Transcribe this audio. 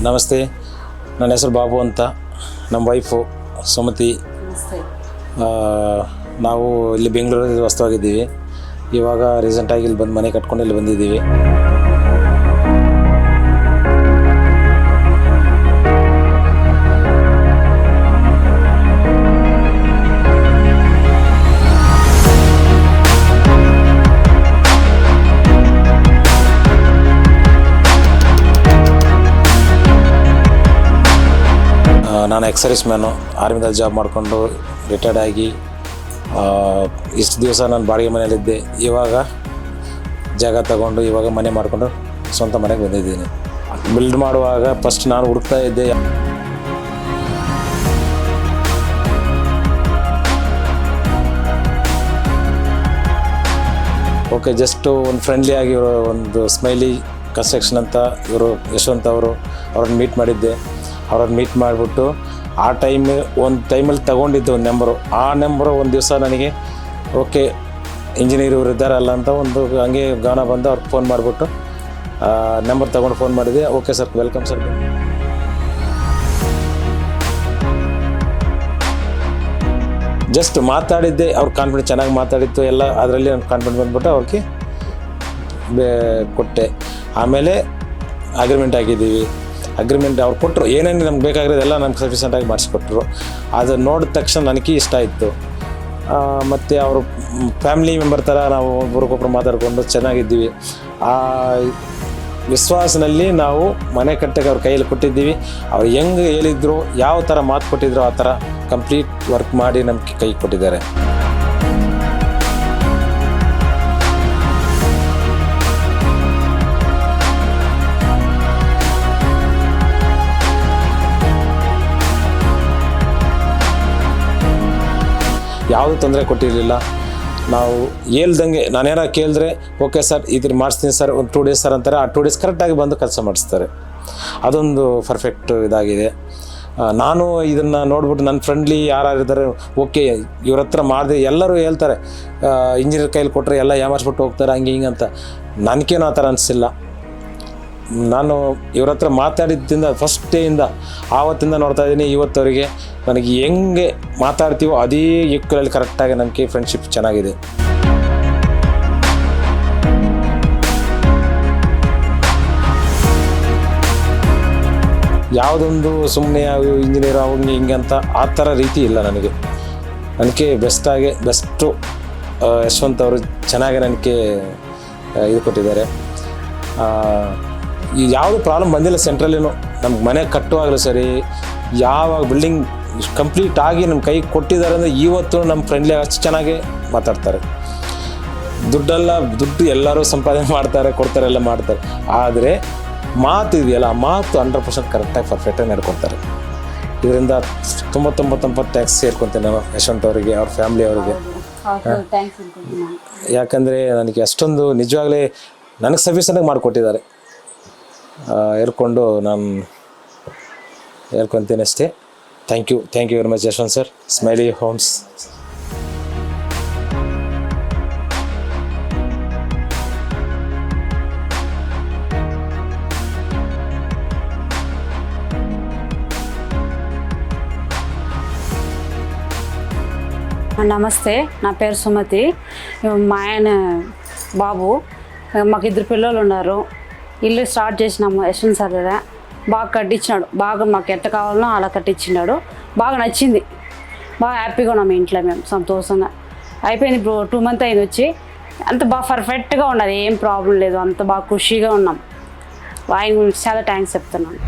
ನಮಸ್ತೆ, ನನ್ನ ಹೆಸರು ಬಾಬು ಅಂತ. ನಮ್ಮ ವೈಫು ಸುಮತಿ. ನಾವು ಇಲ್ಲಿ ಬೆಂಗಳೂರಲ್ಲಿ ವಾಸವಾಗಿದ್ದೀವಿ. ಇವಾಗ ರೀಸೆಂಟಾಗಿ ಇಲ್ಲಿ ಬಂದು ಮನೆ ಕಟ್ಕೊಂಡು ಇಲ್ಲಿ ಬಂದಿದ್ದೀವಿ. ನಾನು ಎಕ್ಸರ್ವಿಸ್ ಮ್ಯಾನು, ಆರ್ಮಿದಲ್ಲಿ ಜಾಬ್ ಮಾಡಿಕೊಂಡು ರಿಟೈರ್ಡ್ ಆಗಿ ಇಷ್ಟು ದಿವಸ ನಾನು ಬಾಡಿಗೆ ಮನೆಯಲ್ಲಿದ್ದೆ. ಇವಾಗ ಜಾಗ ತಗೊಂಡು ಇವಾಗ ಮನೆ ಮಾಡಿಕೊಂಡು ಸ್ವಂತ ಮನೆಗೆ ಬಂದಿದ್ದೀನಿ. ಬಿಲ್ಡ್ ಮಾಡುವಾಗ ಫಸ್ಟ್ ನಾನು ಹುಡುಕ್ತಾ ಇದ್ದೆ. ಓಕೆ, ಜಸ್ಟು ಒಂದು ಫ್ರೆಂಡ್ಲಿ ಆಗಿ ಒಂದು ಸ್ಮೈಲಿ ಕನ್ಸ್ಟ್ರಕ್ಷನ್ ಅಂತ ಇವರು ಯಶವಂತ್ ಅವ್ರನ್ನ ಮೀಟ್ ಮಾಡಿದ್ದೆ. ಅವ್ರನ್ನ ಮೀಟ್ ಮಾಡಿಬಿಟ್ಟು ಒಂದು ಟೈಮಲ್ಲಿ ತೊಗೊಂಡಿದ್ದೆ ಒಂದು ನಂಬರು. ಒಂದು ದಿವಸ ನನಗೆ ಓಕೆ ಇಂಜಿನಿಯರ್ ಇವರು ಇದ್ದಾರಲ್ಲ ಅಂತ ಒಂದು ಹಂಗೆ ಗಮನ ಬಂದು ಅವ್ರಿಗೆ ಫೋನ್ ಮಾಡಿಬಿಟ್ಟು ನಂಬರ್ ತೊಗೊಂಡು ಫೋನ್ ಮಾಡಿದೆ. Okay sir, welcome sir. Just ಮಾತಾಡಿದ್ದೆ, ಅವ್ರ ಕಾನ್ಫಿಡೆನ್ಸ್ ಚೆನ್ನಾಗಿ ಮಾತಾಡಿತ್ತು ಎಲ್ಲ. ಅದರಲ್ಲಿ ನನ್ನ ಕಾನ್ಫಿಡೆನ್ಸ್ ಬಂದ್ಬಿಟ್ಟು ಅವ್ರಿಗೆ ಕೊಟ್ಟೆ. ಆಮೇಲೆ ಅಗ್ರಿಮೆಂಟ್ ಆಗಿದ್ದೀವಿ. ಅಗ್ರಿಮೆಂಟ್ ಅವ್ರು ಕೊಟ್ಟರು, ಏನೇನು ನಮ್ಗೆ ಬೇಕಾಗಿರೋದೆಲ್ಲ ನಮ್ಗೆ ಸಫಿಷಿಯೆಂಟಾಗಿ ಮಾಡಿಸ್ಕೊಟ್ರು. ಅದು ನೋಡಿದ ತಕ್ಷಣ ನನಗೆ ಇಷ್ಟ ಆಯಿತು. ಮತ್ತು ಅವರು ಫ್ಯಾಮಿಲಿ ಮೆಂಬರ್ ಥರ ನಾವು ಒಬ್ರಿಗೊಬ್ರು ಮಾತಾಡಿಕೊಂಡು ಚೆನ್ನಾಗಿದ್ದೀವಿ. ಆ ವಿಶ್ವಾಸದಲ್ಲಿ ನಾವು ಮನೆ ಕಟ್ಟಕ್ಕೆ ಅವ್ರ ಕೈಯಲ್ಲಿ ಕೊಟ್ಟಿದ್ದೀವಿ. ಅವ್ರು ಹೆಂಗೆ ಹೇಳಿದ್ರು, ಯಾವ ಥರ ಮಾತು ಕೊಟ್ಟಿದ್ರು ಆ ಥರ ಕಂಪ್ಲೀಟ್ ವರ್ಕ್ ಮಾಡಿ ನಮಗೆ ಕೈ ಕೊಟ್ಟಿದ್ದಾರೆ. ಯಾವುದೂ ತೊಂದರೆ ಕೊಟ್ಟಿರಲಿಲ್ಲ. ನಾವು ಹೇಳ್ದಂಗೆ ನಾನೇನೋ ಕೇಳಿದ್ರೆ ಓಕೆ ಸರ್ ಇದ್ರ ಮಾಡಿಸ್ತೀನಿ ಸರ್, ಒಂದು 2 ಡೇಸ್ ಸರ್ ಅಂತಾರೆ. ಆ 2 ಡೇಸ್ ಕರೆಕ್ಟಾಗಿ ಬಂದು ಕೆಲಸ ಮಾಡಿಸ್ತಾರೆ. ಅದೊಂದು ಪರ್ಫೆಕ್ಟ್ ಇದಾಗಿದೆ. ನಾನು ಇದನ್ನು ನೋಡ್ಬಿಟ್ಟು ನನ್ನ ಫ್ರೆಂಡ್ಲಿ ಯಾರಿದ್ದಾರೆ, ಓಕೆ ಇವ್ರ ಹತ್ರ ಮಾಡಿದೆ ಎಲ್ಲರೂ ಹೇಳ್ತಾರೆ ಇಂಜಿನಿಯರ್ ಕೈಲಿ ಕೊಟ್ಟರೆ ಎಲ್ಲ ಯಾಮಾರಿಸ್ಬಿಟ್ಟು ಹೋಗ್ತಾರೆ ಹಂಗೆ ಹಿಂಗೆ ಅಂತ. ನನಗೇನು ಆ ಥರ ಅನಿಸಿಲ್ಲ. ನಾನು ಇವ್ರ ಹತ್ರ ಮಾತಾಡಿದ್ದರಿಂದ ಫಸ್ಟ್ ಡೇಯಿಂದ ಆವತ್ತಿಂದ ನೋಡ್ತಾ ಇದ್ದೀನಿ ಇವತ್ತವರಿಗೆ. ನನಗೆ ಹೆಂಗೆ ಮಾತಾಡ್ತೀವೋ ಅದೇ ಈಕ್ವಲಲ್ಲಿ ಕರೆಕ್ಟಾಗಿ ನನಗೆ ಫ್ರೆಂಡ್ಶಿಪ್ ಚೆನ್ನಾಗಿದೆ. ಯಾವುದೊಂದು ಸುಮ್ಮನೆ ಇಂಜಿನಿಯರ್ ಅವ್ನಿಗೆ ಹಿಂಗೆ ಅಂತ ಆ ಥರ ರೀತಿ ಇಲ್ಲ ನನಗೆ ಬೆಸ್ಟು ಯಶವಂತ್ ಅವರು ಚೆನ್ನಾಗಿ ನನಗೆ ಇದು ಕೊಟ್ಟಿದ್ದಾರೆ. ಯಾವುದು ಪ್ರಾಬ್ಲಮ್ ಬಂದಿಲ್ಲ ಸೆಂಟ್ರಲ್ಲಿನೂ. ನಮ್ಗೆ ಮನೆ ಕಟ್ಟುವಾಗಲೂ ಸರಿ, ಯಾವಾಗ ಬಿಲ್ಡಿಂಗ್ ಕಂಪ್ಲೀಟ್ ಆಗಿ ನಮ್ಮ ಕೈ ಕೊಟ್ಟಿದ್ದಾರೆ ಅಂದರೆ ಇವತ್ತು ನಮ್ಮ ಫ್ರೆಂಡ್ಲಿ ಅಷ್ಟು ಚೆನ್ನಾಗಿ ಮಾತಾಡ್ತಾರೆ. ದುಡ್ಡು ಎಲ್ಲರೂ ಸಂಪಾದನೆ ಮಾಡ್ತಾರೆ, ಕೊಡ್ತಾರೆ, ಎಲ್ಲ ಮಾಡ್ತಾರೆ. ಆದರೆ ಮಾತು ಇದೆಯಲ್ಲ, ಆ ಮಾತು 100% ಕರೆಕ್ಟಾಗಿ ಪರ್ಫೆಕ್ಟಾಗಿ ನಡ್ಕೊತಾರೆ. ಇದರಿಂದ ತುಂಬ ಥ್ಯಾಂಕ್ಸ್ ಸೇರ್ಕೊತೀನಿ ನಾನು ಯಶವಂತ್ ಅವರಿಗೆ, ಅವ್ರ ಫ್ಯಾಮಿಲಿ ಅವರಿಗೆ. ಯಾಕಂದರೆ ನನಗೆ ಅಷ್ಟೊಂದು ನಿಜವಾಗ್ಲೇ ನನಗೆ ಸಫಿಷಿಯೆಂಟಾಗಿ ಮಾಡಿಕೊಟ್ಟಿದ್ದಾರೆ. ನಾನು ಹೇಳ್ಕೊತೀನಿ ಅಷ್ಟೇ. Thank you very much Yashwant sir, Smiley Homes. నమస్తే, నా పేరు సుమతి. మా ఆయన బాబు. మాకు 2 పిల్లలు ఉన్నారు. ఇల్లు స్టార్ట్ చేసినాము యశ్వంత్ సార్ దగ్గర. బాగా కట్టించినాడు. బాగా మాకు ఎట్ట కావాలనో అలా కట్టించినాడు. బాగా నచ్చింది. బాగా హ్యాపీగా ఉన్నాము ఇంట్లో, మేము సంతోషంగా. అయిపోయింది. ఇప్పుడు 2 మంత్ అయింది వచ్చి. అంత బాగా పర్ఫెక్ట్గా ఉన్నది, ఏం ప్రాబ్లం లేదు. అంత బాగా ఖుషీగా ఉన్నాం. ఆయన గురించి చాలా థ్యాంక్స్ చెప్తున్నాను.